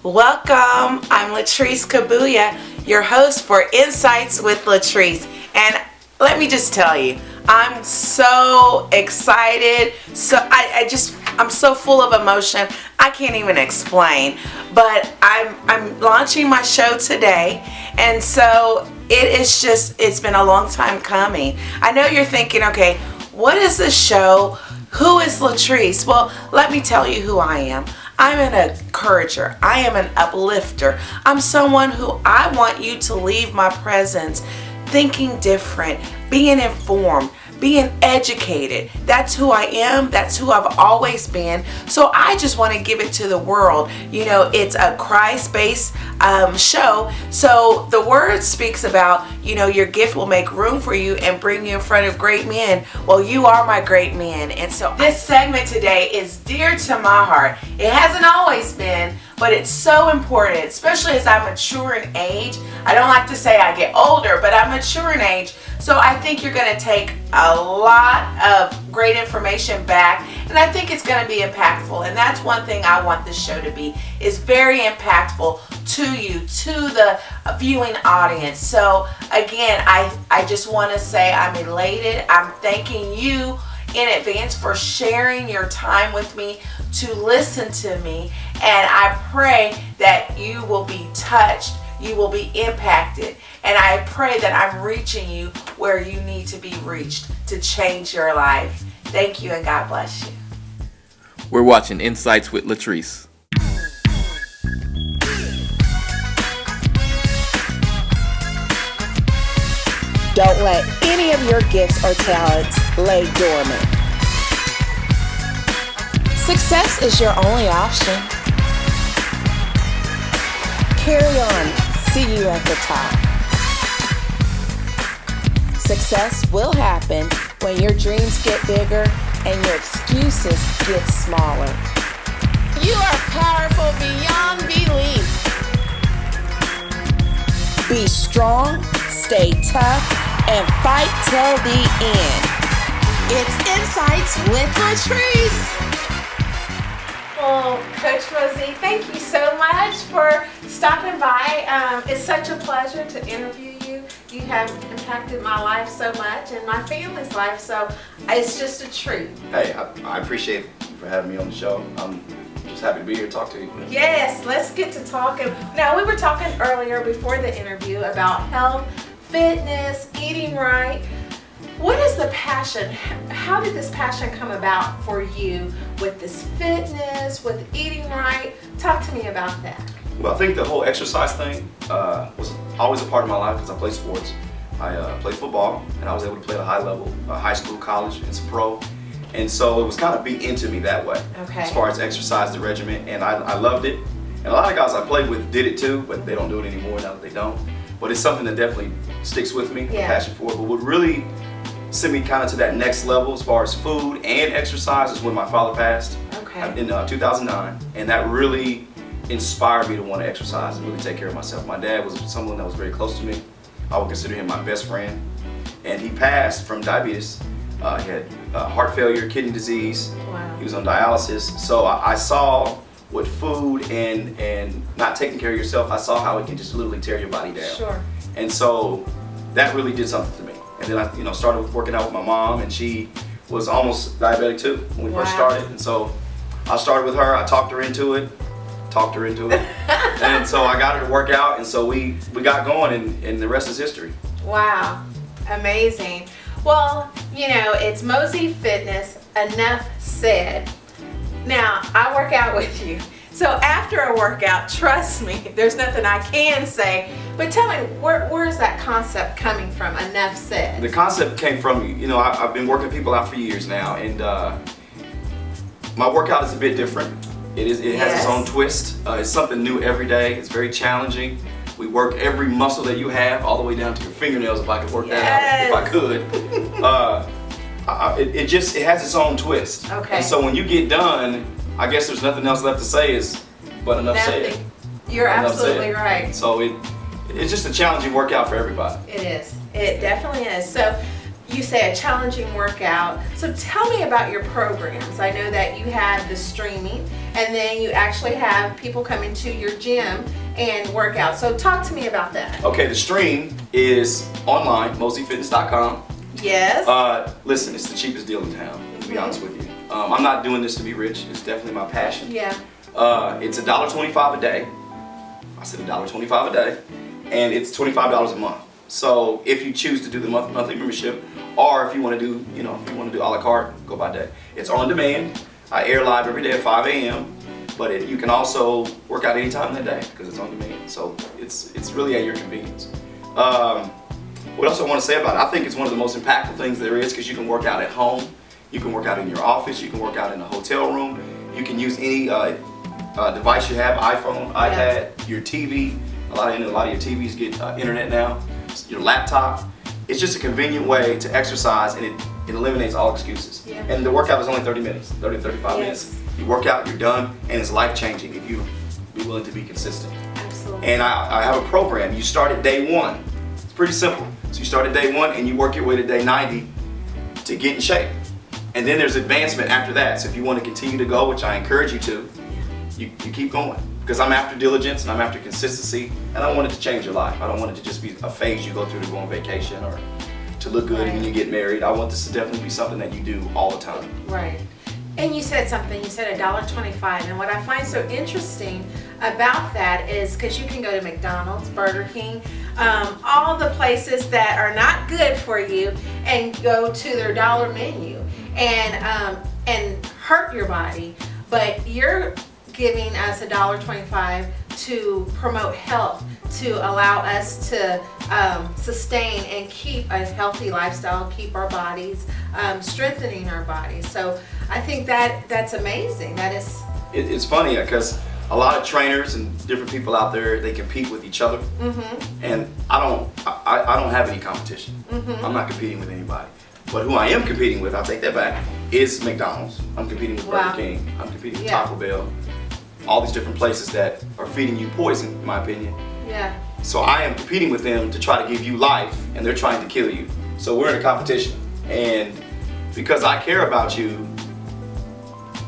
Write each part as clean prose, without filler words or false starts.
Welcome, I'm Latrese Kabuya, your host for Insights with Latrese. And let me just tell you, I'm so excited. I'm so full of emotion. I can't even explain. But I'm launching my show today, and so it's been a long time coming. I know you're thinking, okay, what is this show? Who is Latrese? Well, let me tell you who I am. I'm an encourager. I am an uplifter. I'm someone who I want you to leave my presence thinking different, being informed, being educated. That's who I am. That's who I've always been. So I just want to give it to the world. You know, it's a Christ-based show. So the word speaks about, you know, your gift will make room for you and bring you in front of great men. Well, you are my great men. And so this segment today is dear to my heart. It hasn't always been, but it's so important, especially as I mature in age. I don't like to say I get older, but I mature in age. So I think you're going to take a lot of great information back, and I think it's going to be impactful. And that's one thing I want this show to be, is very impactful to you, to the viewing audience. So again, I just want to say I'm elated. I'm thanking you in advance for sharing your time with me to listen to me, and I pray that you will be touched, you will be impacted, and I pray that I'm reaching you where you need to be reached to change your life. Thank you, and God bless you. We're watching Insights with Latrese. Don't let any of your gifts or talents lay dormant. Success is your only option. Carry on. See you at the top. Success will happen when your dreams get bigger and your excuses get smaller. You are powerful beyond belief. Be strong, stay tough, and fight till the end. It's Insights with Latrese. Well, Coach Rosie, thank you so much for stopping by. It's such a pleasure to interview you. You have impacted my life so much and my family's life, so it's just a treat. Hey, I appreciate you for having me on the show. I'm just happy to be here to talk to you. Yes, let's get to talking. Now, we were talking earlier before the interview about health, fitness, eating right. What is the passion? How did this passion come about for you with this fitness, with eating right? Talk to me about that. Well, I think the whole exercise thing was always a part of my life because I played sports. I played football, and I was able to play at a high level, high school, college, and some pro. And so it was kind of beat into me that way, okay, as far as exercise, the regimen, and I loved it. And a lot of guys I played with did it too, but they don't do it anymore now that they don't. But it's something that definitely sticks with me, yeah, passion for it. But what really sent me kind of to that next level as far as food and exercise is when my father passed, okay, in 2009, and that really inspired me to want to exercise and really take care of myself. My dad was someone that was very close to me. I would consider him my best friend, and he passed from diabetes. He had heart failure, kidney disease. Wow. He was on dialysis. So I saw with food and not taking care of yourself, I saw how it can just literally tear your body down. Sure. And so that really did something to me. And then I started working out with my mom, and she was almost diabetic too when we first started. And so I started with her. I talked her into it. And so I got her to work out, and so we got going, and the rest is history. Wow, amazing. Well, you know, it's Mozee Fitness, enough said. Now, I work out with you. So after a workout, trust me, there's nothing I can say, but tell me, where is that concept coming from, enough said? The concept came from, you know, I've been working people out for years now, and my workout is a bit different. It has its own twist. It's something new every day. It's very challenging. We work every muscle that you have, all the way down to your fingernails, if I could work that out, if I could. It has its own twist. Okay. And so when you get done, I guess there's nothing else left to say but enough said. You're absolutely right. So it's just a challenging workout for everybody. It is. It definitely is. So you say a challenging workout. So tell me about your programs. I know that you have the streaming and then you actually have people come into your gym and work out. So talk to me about that. Okay, the stream is online, mozeefitness.com. Yes. Listen, it's the cheapest deal in town, to be honest with you. I'm not doing this to be rich. It's definitely my passion. Yeah. It's $1.25 a day. I said $1.25 a day, and it's $25 a month. So if you choose to do the monthly membership, or if you want to do, if you want to do a la carte, go by day. It's on demand. I air live every day at 5 a.m. But you can also work out anytime in the day because it's on demand. So it's really at your convenience. What else I want to say about it? I think it's one of the most impactful things there is because you can work out at home, you can work out in your office, you can work out in a hotel room, you can use any device you have, iPhone, iPad, your TV. A lot of your TVs get internet now. Your laptop. It's just a convenient way to exercise, and it eliminates all excuses. Yeah. And the workout is only 30 minutes, 30 to 35 minutes. You work out, you're done, and it's life-changing if you be willing to be consistent. Absolutely. And I have a program. You start at day 1. It's pretty simple. So you start at day 1 and you work your way to day 90 to get in shape. And then there's advancement after that. So if you want to continue to go, which I encourage you to, you keep going. Because I'm after diligence and I'm after consistency, and I want it to change your life. I don't want it to just be a phase you go through to go on vacation or to look good when you get married. I want this to definitely be something that you do all the time. Right. And you said something, you said $1.25, and what I find so interesting about that is because you can go to McDonald's, Burger King, all the places that are not good for you, and go to their dollar menu and hurt your body, but you're giving us $1.25 to promote health, to allow us to sustain and keep a healthy lifestyle, keep our bodies, strengthening our bodies. So I think that's amazing. That is. It's funny because a lot of trainers and different people out there, they compete with each other, and I don't have any competition. I'm not competing with anybody. But who I am competing with, I'll take that back, is McDonald's. I'm competing with Burger King. I'm competing with Taco Bell. All these different places that are feeding you poison, in my opinion. Yeah. So I am competing with them to try to give you life, and they're trying to kill you. So we're in a competition, and because I care about you,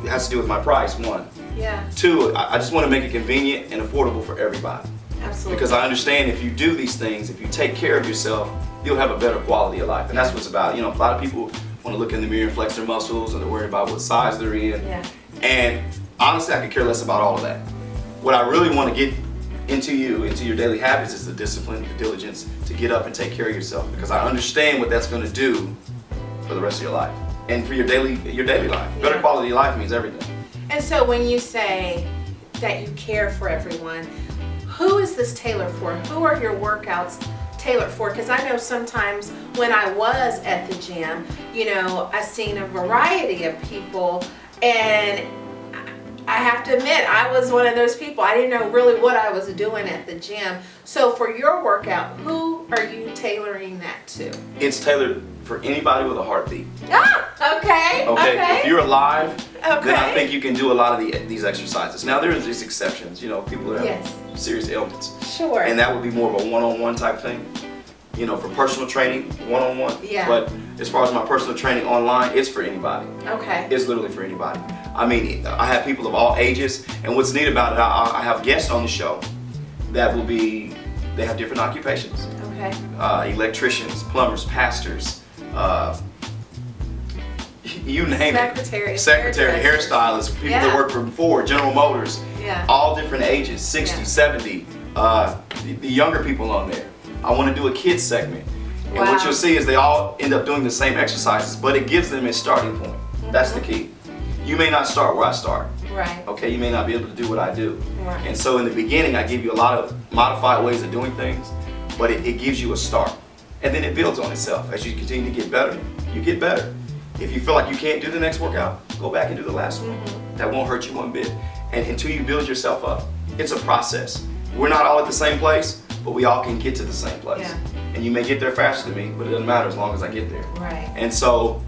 it has to do with my price, 1. Yeah. 2, I just want to make it convenient and affordable for everybody. Absolutely. Because I understand if you do these things, if you take care of yourself, you'll have a better quality of life. And that's what it's about. A lot of people want to look in the mirror and flex their muscles, and they're worried about what size they're in. Yeah. And honestly, I could care less about all of that. What I really want to get into your daily habits is the discipline, the diligence to get up and take care of yourself. Because I understand what that's going to do for the rest of your life and for your daily life. Better quality of life means everything. And so when you say that you care for everyone, who is this tailored for? Who are your workouts tailored for? Because I know sometimes when I was at the gym, I've seen a variety of people, and I have to admit, I was one of those people. I didn't know really what I was doing at the gym. So for your workout, who are you tailoring that to? It's tailored for anybody with a heartbeat. Ah, okay. If you're alive, Okay. then I think you can do a lot of these exercises. Now there's these exceptions, people that have serious ailments. Sure. And that would be more of a one-on-one type thing. For personal training, one-on-one. Yeah. But as far as my personal training online, it's for anybody. Okay. It's literally for anybody. I mean, I have people of all ages, and what's neat about it, I have guests on the show that they have different occupations. Okay. Electricians, plumbers, pastors, you name Secretaries, Secretary, hairdressers. hairstylists, people that work for Ford, General Motors, all different ages, 60, 70, the younger people on there. I want to do a kids segment. And what you'll see is they all end up doing the same exercises, but it gives them a starting point. That's the key. You may not start where I start. Right. Okay, you may not be able to do what I do. Right. And so in the beginning, I give you a lot of modified ways of doing things, but it gives you a start. And then it builds on itself. As you continue to get better, you get better. If you feel like you can't do the next workout, go back and do the last one. That won't hurt you one bit. And until you build yourself up, it's a process. We're not all at the same place, but we all can get to the same place. Yeah. And you may get there faster than me, but it doesn't matter as long as I get there. Right. And so,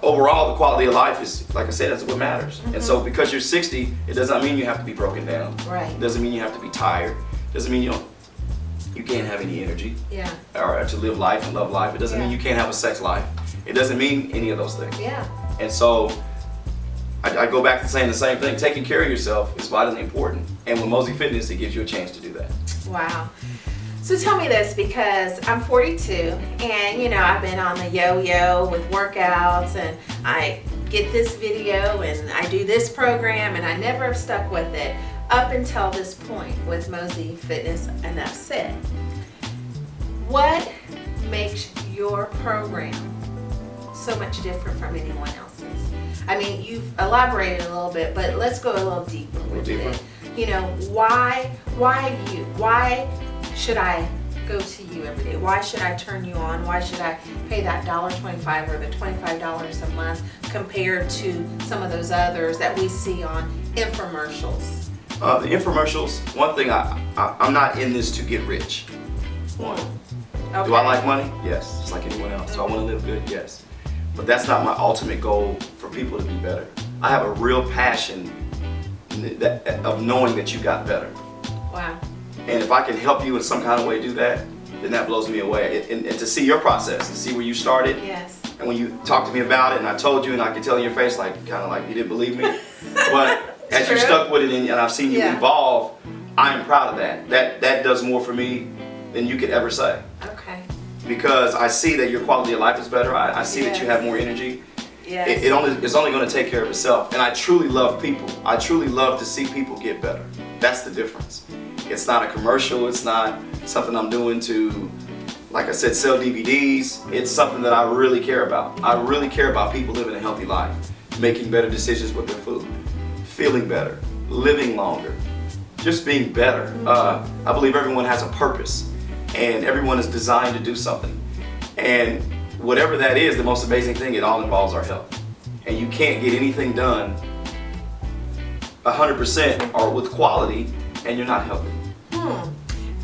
overall, the quality of life is, like I said, that's what matters. And so because you're 60, it does not mean you have to be broken down. Right. It doesn't mean you have to be tired. It doesn't mean you can't have any energy. Yeah. Or to live life and love life. It doesn't mean you can't have a sex life. It doesn't mean any of those things. Yeah. And so, I go back to saying the same thing. Taking care of yourself is vitally important. And with Mozee Fitness, it gives you a chance to do that. Wow. So tell me this, because I'm 42 and you know, I've been on the yo-yo with workouts, and I get this video and I do this program and I never have stuck with it up until this point with Mozee Fitness. Enough said. What makes your program so much different from anyone else's? I mean, you've elaborated a little bit, but let's go a little deeper with it. You know, why you? Why should I go to you every day? Why should I turn you on? Why should I pay that $1.25 or the $25 a month compared to some of those others that we see on infomercials? The infomercials, one thing, I'm not in this to get rich. One. Okay. Do I like money? Yes, just like anyone else. Do I want to live good? Yes. But that's not my ultimate goal for people to be better. I have a real passion of knowing that you got better. Wow. And if I can help you in some kind of way do that, then that blows me away. And to see your process, to see where you started. Yes. And when you talked to me about it and I told you and I could tell in your face, like, kind of like you didn't believe me. But as you stuck with it and I've seen you evolve, I am proud of that. That does more for me than you could ever say. Okay. Because I see that your quality of life is better. I see that you have more energy. Yes. It's only going to take care of itself. And I truly love people. I truly love to see people get better. That's the difference. It's not a commercial. It's not something I'm doing to, like I said, sell DVDs. It's something that I really care about. I really care about people living a healthy life, making better decisions with their food, feeling better, living longer, just being better. I believe everyone has a purpose. And everyone is designed to do something. And whatever that is, the most amazing thing, it all involves our health. And you can't get anything done 100% or with quality and you're not healthy.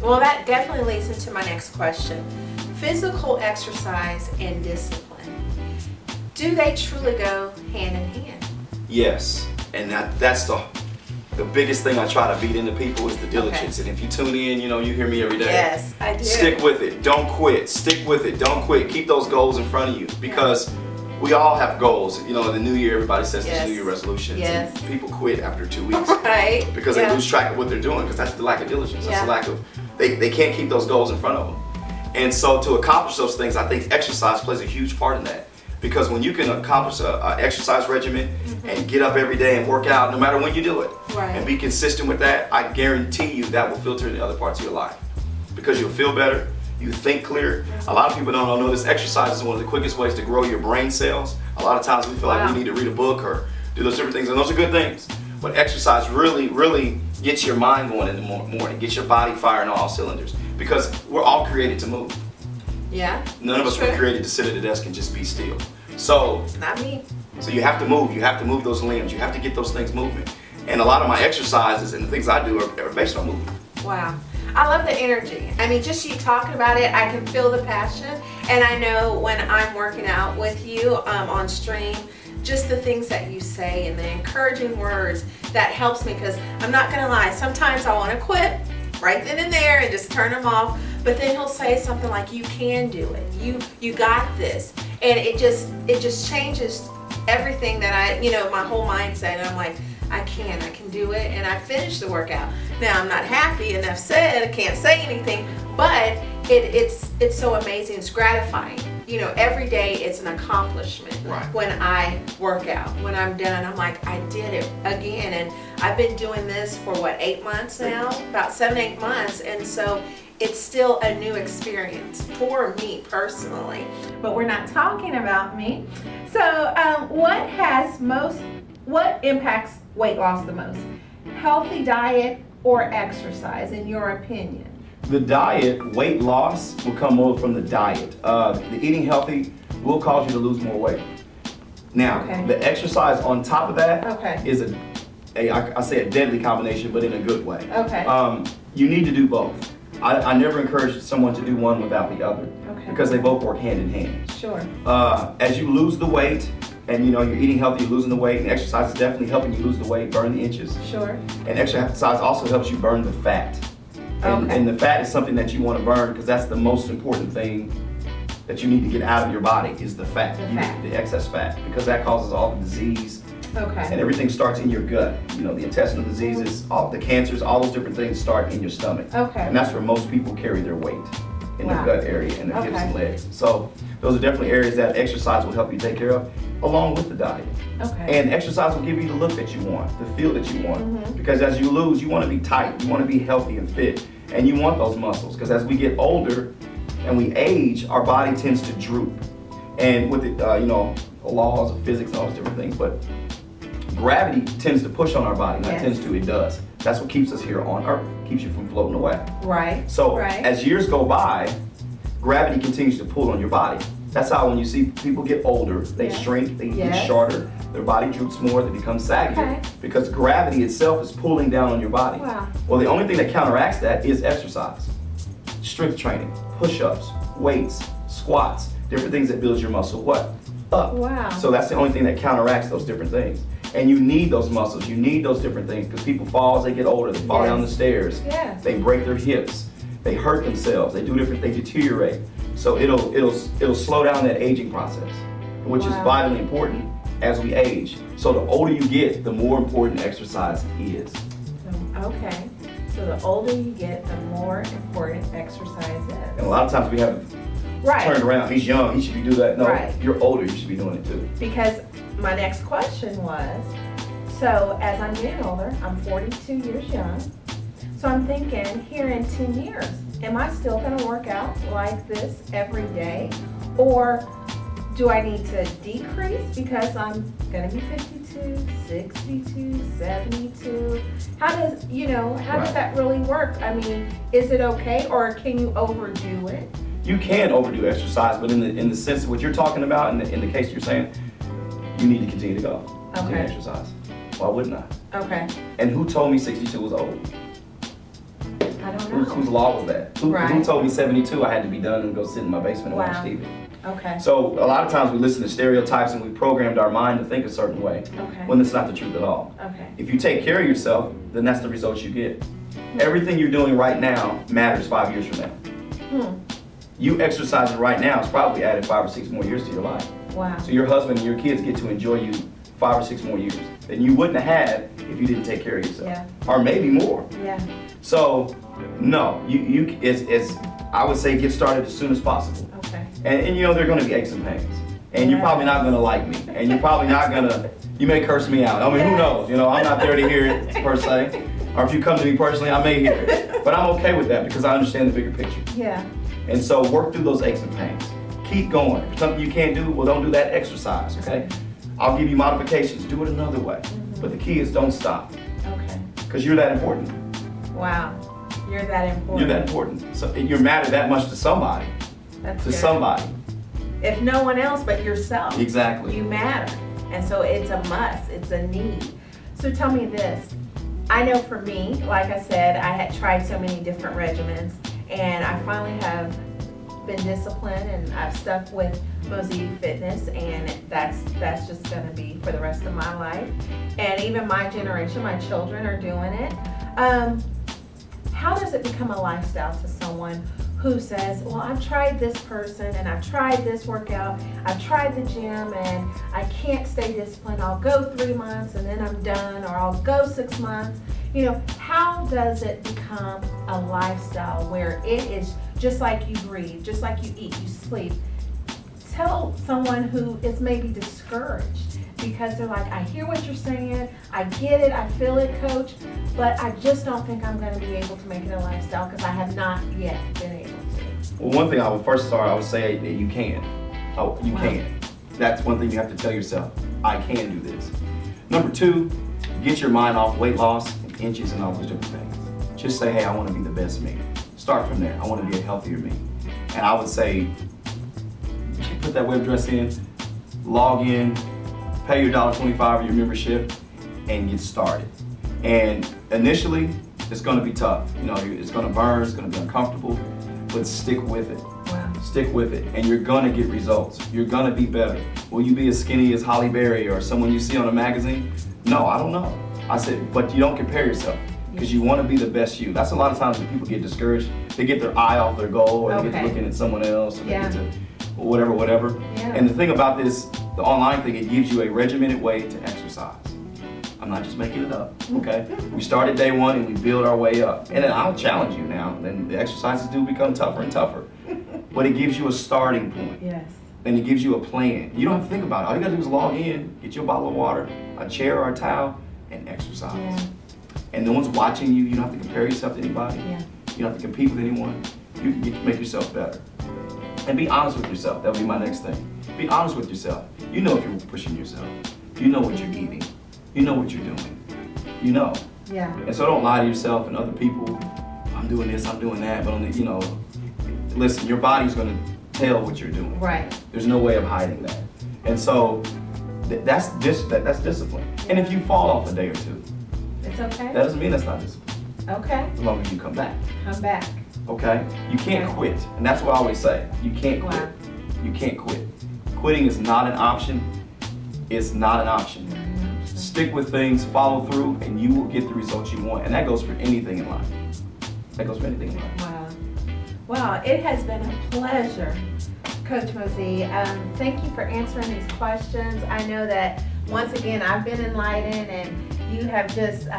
Well, that definitely leads into my next question. Physical exercise and discipline. Do they truly go hand in hand? Yes. And that's the biggest thing I try to beat into people is the diligence. And if you tune in, you know, you hear me every day. Yes, I do. Stick with it. Don't quit. Stick with it. Don't quit. Keep those goals in front of you, because we all have goals. You know, in the new year, everybody sets these New Year resolutions. Yes. And people quit after 2 weeks. Right. Because they lose track of what they're doing, because that's the lack of diligence. That's the lack of, they can't keep those goals in front of them. And so to accomplish those things, I think exercise plays a huge part in that. Because when you can accomplish an exercise regimen and get up every day and work out, no matter when you do it, and be consistent with that, I guarantee you that will filter into other parts of your life. Because you'll feel better, you think clear. A lot of people don't know this. Exercise is one of the quickest ways to grow your brain cells. A lot of times we feel like we need to read a book or do those different things, and those are good things. But exercise really gets your mind going in the morning, gets your body firing on all cylinders. Because we're all created to move. Yeah. None of us were created to sit at a desk and just be still. So, not me. So you have to move. You have to move those limbs. You have to get those things moving. And a lot of my exercises and the things I do are based on movement. Wow. I love the energy. I mean, just you talking about it, I can feel the passion. And I know when I'm working out with you on stream, just the things that you say and the encouraging words, that helps me, because I'm not going to lie. Sometimes I want to quit right then and there and just turn them off. But then he'll say something like, you can do it. You got this. And it just changes everything that my whole mindset. And I'm like, I can do it. And I finish the workout. Now I'm not happy, enough said, I can't say anything, but it's so amazing. It's gratifying. You know, every day it's an accomplishment when I work out. When I'm done, I'm like, I did it again. And I've been doing this for 8 months now? About 7-8 months. And so it's still a new experience for me personally. But we're not talking about me. So what impacts weight loss the most? Healthy diet or exercise, in your opinion? The diet, weight loss will come more from the diet. The eating healthy will cause you to lose more weight. Now, the exercise on top of that is I say a deadly combination, but in a good way. You need to do both. I never encourage someone to do one without the other, because they both work hand in hand. Sure. As you lose the weight, and you're eating healthy, you're losing the weight, and exercise is definitely helping you lose the weight, burn the inches. Sure. And exercise also helps you burn the fat. And the fat is something that you want to burn, because that's the most important thing that you need to get out of your body is the fat, the excess fat, because that causes all the disease Okay. And everything starts in your gut. You know, the intestinal diseases, all the cancers, all those different things start in your stomach. Okay. And that's where most people carry their weight, in Wow. the gut area and the hips and Okay. legs. So those are definitely areas that exercise will help you take care of, along with the diet. Okay. And exercise will give you the look that you want, the feel that you want. Mm-hmm. Because as you lose, you want to be tight, you want to be healthy and fit, and you want those muscles. Because as we get older and we age, our body tends to droop. And with the, you know, the laws of physics and all those different things, but gravity tends to push on our body. Not Yes. tends to, it does. That's what keeps us here on Earth, keeps you from floating away. Right. So right. as years go by, gravity continues to pull on your body. That's how when you see people get older, they Yes. shrink, they get Yes. shorter, their body droops more, they become saggier. Okay. Because gravity itself is pulling down on your body. Wow. Well, the only thing that counteracts that is exercise. Strength training, push-ups, weights, squats, different things that build your muscle what? Up. Wow. So that's the only thing that counteracts those different things. And you need those muscles, you need those different things, because people fall as they get older, they fall Yes. down the stairs, Yes. they break their hips, they hurt themselves, they do different, they deteriorate. So it'll slow down that aging process, which is Wow. vitally important as we age. So the older you get, the more important exercise is. Okay. So the older you get, the more important exercise And a is. lot of times we have Right. turned around, he's young, he should be doing that. No, Right. you're older, you should be doing it too. Because my next question was, so as I'm getting older, I'm 42 years young, so I'm thinking here in 10 years, am I still gonna work out like this every day? Or do I need to decrease because I'm gonna be 52, 62, 72? How does, how does Right. that really work? I mean, is it okay or can you overdo it? You can overdo exercise, but in the sense of what you're talking about, in the case you're saying, you need to continue to go. Continue to Okay. exercise. Why wouldn't I? Okay, And who told me 62 was old? I don't know. Whose law was that? Who Right. told me 72 I had to be done and go sit in my basement and Wow. watch TV? Okay, So a lot of times we listen to stereotypes and we programmed our mind to think a certain way okay, when it's not the truth at all. okay. If you take care of yourself, then that's the results you get. Everything you're doing right now matters 5 years from now. Hmm. You exercising right now is probably added 5 or 6 more years to your life. Wow. So your husband and your kids get to enjoy you 5 or 6 more years than you wouldn't have had if you didn't take care of yourself. Yeah. Or maybe more. Yeah. So no, it's I would say get started as soon as possible. Okay. And there are going to be aches and pains. And you're probably not going to like me. And you're probably not going to, you may curse me out. I mean, who knows? I'm not there to hear it per se. Or if you come to me personally, I may hear it. But I'm okay with that because I understand the bigger picture. Yeah. And so work through those aches and pains. Keep going. If something you can't do, well, don't do that exercise, okay? I'll give you modifications. Do it another way. But the key is don't stop Okay. because you're that important. Wow. You're that important. You're that important. So you matter that much to somebody. That's To good. somebody. If no one else but yourself. Exactly. You matter. And so it's a must. It's a need. So tell me this. I know for me, like I said, I had tried so many different regimens and I finally have been disciplined and I've stuck with Mozee Fitness and that's just gonna be for the rest of my life. And even my generation, my children are doing it. How does it become a lifestyle to someone who says, well, I've tried this person and I've tried this workout, I've tried the gym and I can't stay disciplined. I'll go 3 months and then I'm done, or I'll go 6 months. How does it become a lifestyle where it is just like you breathe, just like you eat, you sleep? Tell someone who is maybe discouraged because they're like, I hear what you're saying, I get it, I feel it, Coach, but I just don't think I'm going to be able to make it a lifestyle because I have not yet been able to. Well, one thing I would say that you can. Oh, you Wow. can. That's one thing you have to tell yourself. I can do this. Number 2, get your mind off weight loss and inches and all those different things. Just say, hey, I want to be the best me. Start from there. I want to be a healthier me. And I would say, put that web address in, log in, pay your $1.25 of your membership, and get started. And initially, it's going to be tough. It's going to burn, it's going to be uncomfortable, but stick with it. Wow. Stick with it, and you're going to get results. You're going to be better. Will you be as skinny as Holly Berry or someone you see on a magazine? No, I don't know. I said, but you don't compare yourself because you want to be the best you. That's a lot of times when people get discouraged. They get their eye off their goal, or they get to Okay. looking at someone else, or they Yeah. get to whatever. Yeah. And the thing about this, the online thing, it gives you a regimented way to exercise. I'm not just making it up, okay? We started day one and we build our way up. And then I'll challenge you now. Then the exercises do become tougher and tougher. But it gives you a starting point. Yes. And it gives you a plan. You don't have to think about it. All you gotta do is log in, get your bottle of water, a chair or a towel, and exercise. Yeah. And no one's watching you. You don't have to compare yourself to anybody. Yeah. You don't have to compete with anyone. You can make yourself better. And be honest with yourself. That would be my next thing. Be honest with yourself. You know if you're pushing yourself. You know what you're eating. You know what you're doing. You know. Yeah. And so don't lie to yourself and other people. I'm doing this, I'm doing that. But you know, listen, your body's gonna tell what you're doing. Right. There's no way of hiding that. And so that's discipline. And if you fall off a day or two, It's okay. that doesn't mean that's not discipline. Okay. As long as you come back. Come back. Okay? You can't Okay. quit. And that's what I always say. You can't quit. Wow. You can't quit. Quitting is not an option. It's not an option. Stick with things, follow through, and you will get the results you want. And that goes for anything in life. That goes for anything in life. Wow. Wow, it has been a pleasure, Coach Mozee. Thank you for answering these questions. I know that once again, I've been enlightened and you have just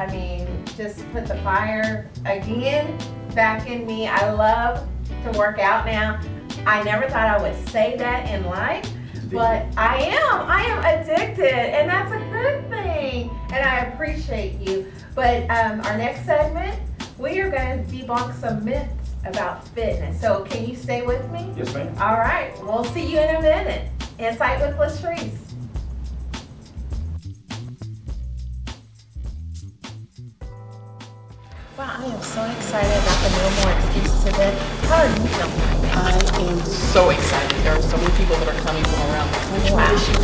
put the fire again back in me. I love to work out now. I never thought I would say that in life, but I am addicted, and that's a good thing, and I appreciate you. But our next segment, we are going to debunk some myths about fitness. So can you stay with me? Yes, ma'am. All right, we'll see you in a minute. Insight with Latrese. Wow, I am so excited about the No More Excuses event. How are you feeling? I am so excited. There are so many people that are coming from around the country this year.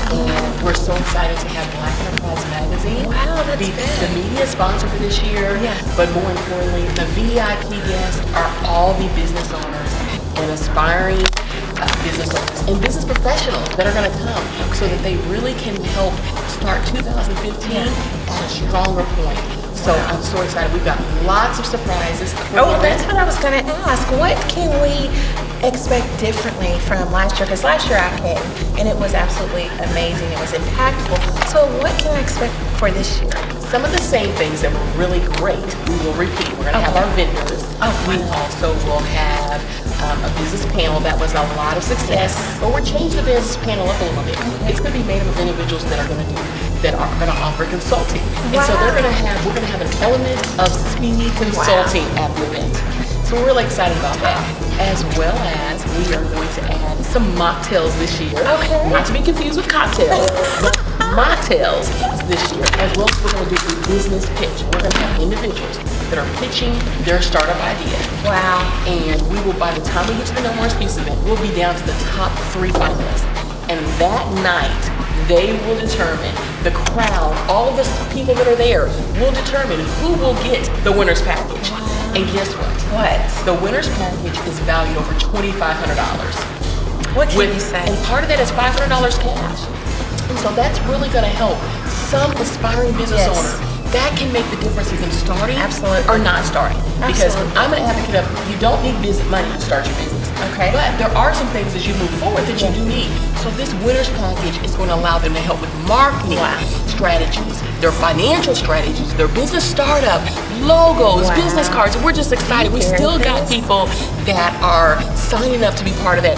And we're so excited to have Black Enterprise Magazine be the media sponsor for this year. Yeah. But more importantly, the VIP guests are all the business owners and aspiring business owners and business professionals that are going to come so that they really can help start 2015 at a stronger point. So I'm so excited. We've got lots of surprises. That's what I was going to ask. What can we expect differently from last year? Because last year I came and it was absolutely amazing. It was impactful. So what can I expect for this year? Some of the same things that were really great, we will repeat. We're going to have our vendors. We also will have a business panel that was a lot of success, but we're changing the business panel up a little bit. It's going to be made up of individuals that are going to offer consulting. And so we're going to have an element of speed consulting at the event. So we're really excited about that. As well as we are going to add some mocktails this year. Okay. Not to be confused with cocktails, but mocktails this year. As well as we're going to do a business pitch. We're going to have individuals that are pitching their startup idea. Wow. And we will, by the time we get to the No More Excuses event, we'll be down to the top 3 finalists. And that night, they will determine, the crowd, all of the people that are there will determine who will get the winner's package. Wow. And guess what? What? The winner's package is valued over $2,500. What can you say? And part of that is $500 cash. And so that's really going to help some aspiring business owners. That can make the difference in them starting or not starting. Because I'm an advocate of, you don't need money to start your business. Okay. But there are some things as you move forward that you do need. So this winner's package is going to allow them to help with marketing strategies, their financial strategies, their business startup, logos, business cards. We're just excited. We still got people that are signing up to be part of that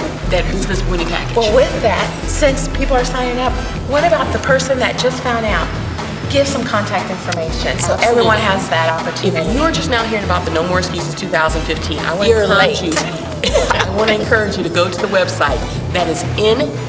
business winning package. Well, with that, since people are signing up, what about the person that just found out? Give some contact information so everyone has that opportunity. If you're just now hearing about the No More Excuses 2015, I want to encourage you to go to the website. That is nmeor.com.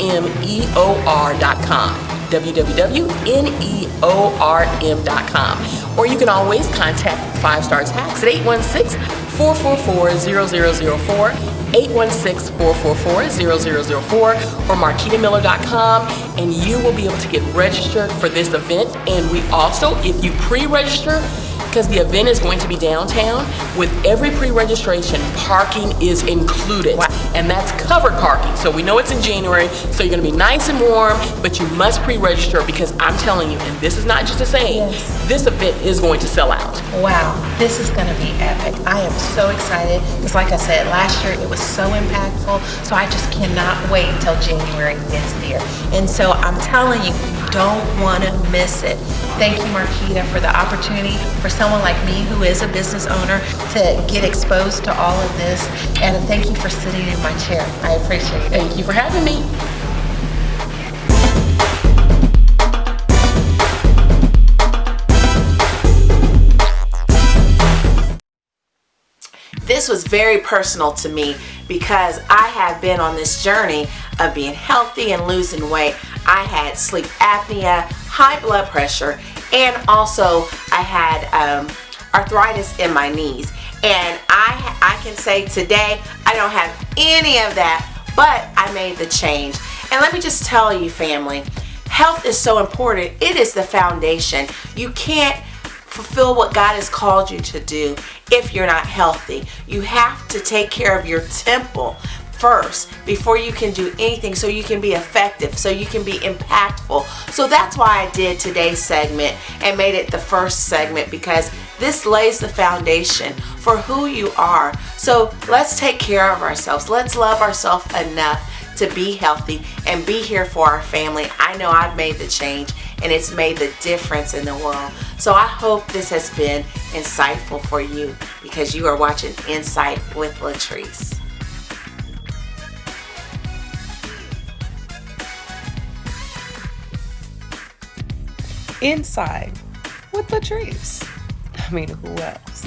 www.neorm.com. Or you can always contact 5 Star Tax at 816-444-0004, 816-444-0004, or marquitamiller.com, and you will be able to get registered for this event. And we also, if you pre-register, because the event is going to be downtown, with every pre-registration, parking is included. And that's covered parking. So we know it's in January, so you're gonna be nice and warm, but you must pre-register, because I'm telling you, and this is not just a saying, this event is going to sell out. Wow, this is gonna be epic. I am so excited, because like I said, last year it was so impactful, so I just cannot wait until January gets there. And so I'm telling you, don't want to miss it. Thank you, Marquita, for the opportunity for someone like me who is a business owner to get exposed to all of this. And thank you for sitting in my chair. I appreciate it. Thank you for having me. This was very personal to me because I have been on this journey of being healthy and losing weight. I had sleep apnea, high blood pressure, and also I had arthritis in my knees. And I can say today I don't have any of that, but I made the change. And let me just tell you, family, health is so important. It is the foundation. You can't fulfill what God has called you to do if you're not healthy. You have to take care of your temple first before you can do anything, so you can be effective, so you can be impactful. So that's why I did today's segment and made it the first segment, because this lays the foundation for who you are. So let's take care of ourselves. Let's love ourselves enough to be healthy and be here for our family. I know I've made the change, and it's made the difference in the world. So I hope this has been insightful for you, because you are watching Insight with Latrese. Inside with Latrese. I mean, who else?